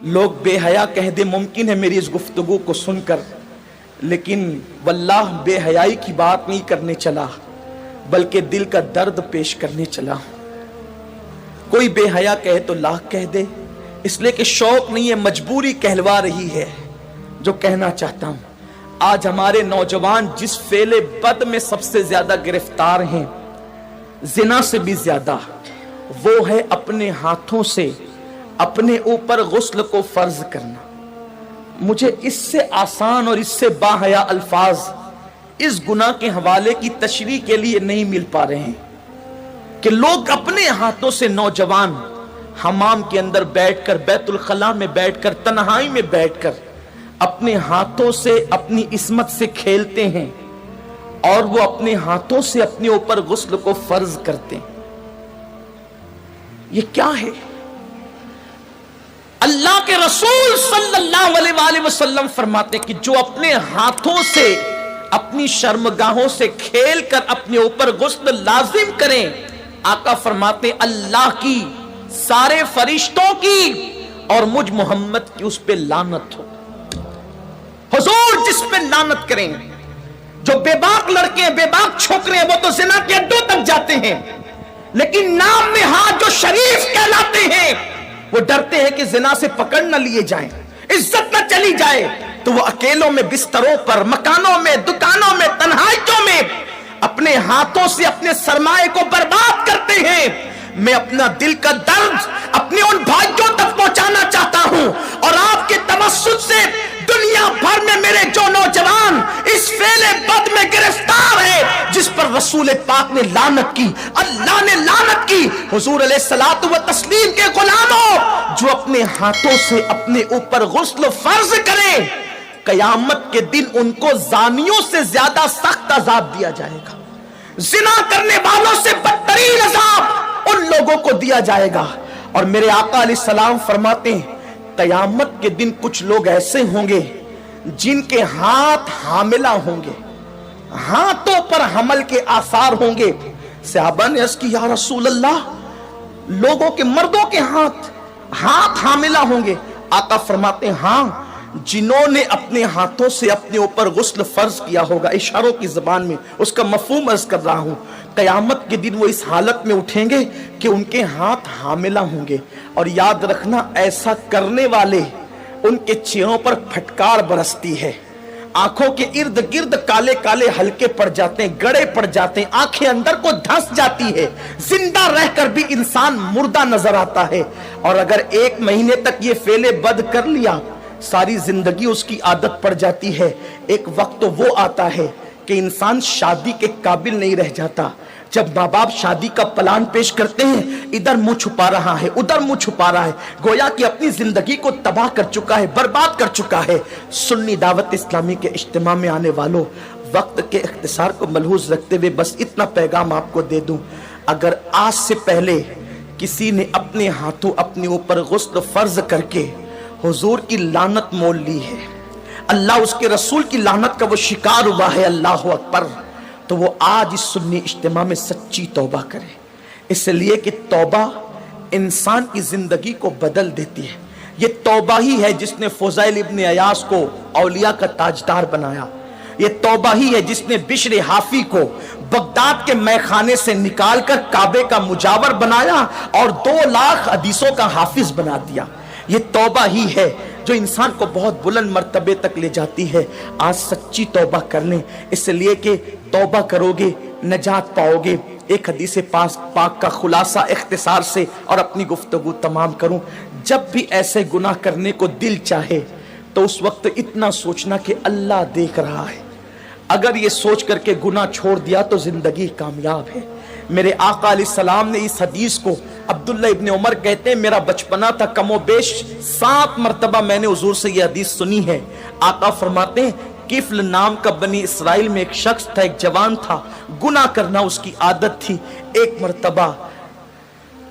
لوگ بے حیا کہہ دے، ممکن ہے میری اس گفتگو کو سن کر، لیکن واللہ بے حیائی کی بات نہیں کرنے چلا بلکہ دل کا درد پیش کرنے چلا۔ کوئی بے حیا کہے تو لاکھ کہہ دے، اس لیے کہ شوق نہیں ہے، مجبوری کہلوا رہی ہے۔ جو کہنا چاہتا ہوں، آج ہمارے نوجوان جس فعل بد میں سب سے زیادہ گرفتار ہیں، زنا سے بھی زیادہ، وہ ہے اپنے ہاتھوں سے اپنے اوپر غسل کو فرض کرنا۔ مجھے اس سے آسان اور اس سے باحیا الفاظ اس گناہ کے حوالے کی تشریح کے لیے نہیں مل پا رہے ہیں کہ لوگ اپنے ہاتھوں سے، نوجوان حمام کے اندر بیٹھ کر، بیت الخلاء میں بیٹھ کر، تنہائی میں بیٹھ کر اپنے ہاتھوں سے اپنی عصمت سے کھیلتے ہیں اور وہ اپنے ہاتھوں سے اپنے اوپر غسل کو فرض کرتے ہیں۔ یہ کیا ہے؟ اللہ کے رسول صلی اللہ علیہ وآلہ وسلم فرماتے کہ جو اپنے ہاتھوں سے اپنی شرمگاہوں سے کھیل کر اپنے اوپر غسل لازم کریں، آقا فرماتے اللہ کی، سارے فرشتوں کی اور مجھ محمد کی اس پہ لعنت ہو۔ حضور جس پہ لعنت کریں، جو بے باک لڑکے ہیں، بے باک چھوکرے ہیں، وہ تو زنا کے اڈوں تک جاتے ہیں، لیکن نام میں ہاتھ جو شریف کہلاتے ہیں، وہ ڈرتے ہیں کہ زنا سے پکڑ نہ لیے جائیں، عزت نہ چلی جائے، تو وہ اکیلوں میں، بستروں پر، مکانوں میں، دکانوں میں، تنہائیوں میں اپنے ہاتھوں سے اپنے سرمایے کو برباد کرتے ہیں۔ میں اپنا دل کا درد اپنے ان بھائیوں تک پہنچانا چاہتا ہوں، اور آپ کے توسط سے دنیا بھر میں میرے جو نوجوان اس فعل بد میں گرفتار ہے، جس پر رسول پاک نے لعنت کی، اللہ نے لعنت کی، حضور علیہ الصلوۃ والتسلیم کے غلاموں، جو اپنے ہاتھوں سے اپنے اوپر غسل فرض کریں، قیامت کے دن ان کو زانیوں سے زیادہ سخت عذاب دیا جائے گا، زنا کرنے والوں سے بدترین عذاب ان لوگوں کو دیا جائے گا۔ اور میرے آقا علیہ السلام فرماتے ہیں قیامت کے دن کچھ لوگ ایسے ہوں گے جن کے ہاتھ حاملہ ہوں گے، ہاتھوں پر حمل کے آثار ہوں گے۔ صحابہ نے عرض کی یا رسول اللہ، لوگوں کے، مردوں کے ہاتھ حاملہ ہوں گے؟ آقا فرماتے ہیں ہاں، جنہوں نے اپنے ہاتھوں سے اپنے اوپر غسل فرض کیا ہوگا، اشاروں کی زبان میں اس کا مفہوم عرض کر رہا ہوں، قیامت کے دن وہ اس حالت میں اٹھیں گے کہ ان کے ہاتھ حاملہ ہوں گے۔ اور یاد رکھنا، ایسا کرنے والے، ان کے چہروں پر پھٹکار برستی ہے، آنکھوں کے ارد گرد کالے کالے حلقے پڑ جاتے ہیں، گڑے پڑ جاتے ہیں، آنکھیں اندر کو دھنس جاتی ہے، زندہ رہ کر بھی انسان مردہ نظر آتا ہے۔ اور اگر 1 مہینے تک یہ فعل بد کر لیا، ساری زندگی اس کی عادت پڑ جاتی ہے۔ ایک وقت تو وہ آتا ہے کہ انسان شادی کے قابل نہیں رہ جاتا، جب ماں باپ شادی کا پلان پیش کرتے ہیں، ادھر منہ چھپا رہا ہے، ادھر منہ چھپا رہا ہے، گویا کہ اپنی زندگی کو تباہ کر چکا ہے، برباد کر چکا ہے۔ سنی دعوت اسلامی کے اجتماع میں آنے والوں، وقت کے اختصار کو ملحوظ رکھتے ہوئے بس اتنا پیغام آپ کو دے دوں، اگر آج سے پہلے کسی نے اپنے ہاتھوں اپنے اوپر غسل فرض کر کے حضور کی لعنت مول لی ہے، اللہ اس کے رسول کی لعنت کا وہ شکار ہوا ہے، اللہ اکبر، تو وہ آج اس سنی اجتماع میں سچی توبہ کرے، اس لیے کہ توبہ انسان کی زندگی کو بدل دیتی ہے۔ یہ توبہ ہی ہے جس نے فضیل ابن عیاض کو اولیاء کا تاجدار بنایا، یہ توبہ ہی ہے جس نے بشر حافی کو بغداد کے میخانے سے نکال کر کعبے کا مجاور بنایا اور 2 لاکھ حدیثوں کا حافظ بنا دیا۔ یہ توبہ ہی ہے جو انسان کو بہت بلند مرتبے تک لے جاتی ہے۔ آج سچی توبہ کر لیں، اس لیے کہ توبہ کرو گے نجات پاؤ گے۔ ایک حدیث پاک کا خلاصہ اختصار سے اور اپنی گفتگو تمام کروں، جب بھی ایسے گناہ کرنے کو دل چاہے تو اس وقت اتنا سوچنا کہ اللہ دیکھ رہا ہے، اگر یہ سوچ کر کے گناہ چھوڑ دیا تو زندگی کامیاب ہے۔ میرے آقا علیہ السلام نے اس حدیث کو، عبداللہ ابن عمر کہتے ہیں میرا بچپنا تھا، کم و بیش 7 مرتبہ میں نے حضور سے یہ حدیث سنی ہے۔ آقا فرماتے ہیں کفل نام کا بنی اسرائیل میں ایک شخص تھا، ایک جوان تھا، گناہ کرنا اس کی عادت تھی۔ ایک مرتبہ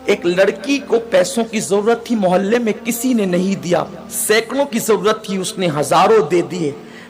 ایک لڑکی کو پیسوں کی ضرورت تھی، محلے میں کسی نے نہیں دیا، سینکڑوں کی ضرورت تھی، اس نے ہزاروں دے دیے۔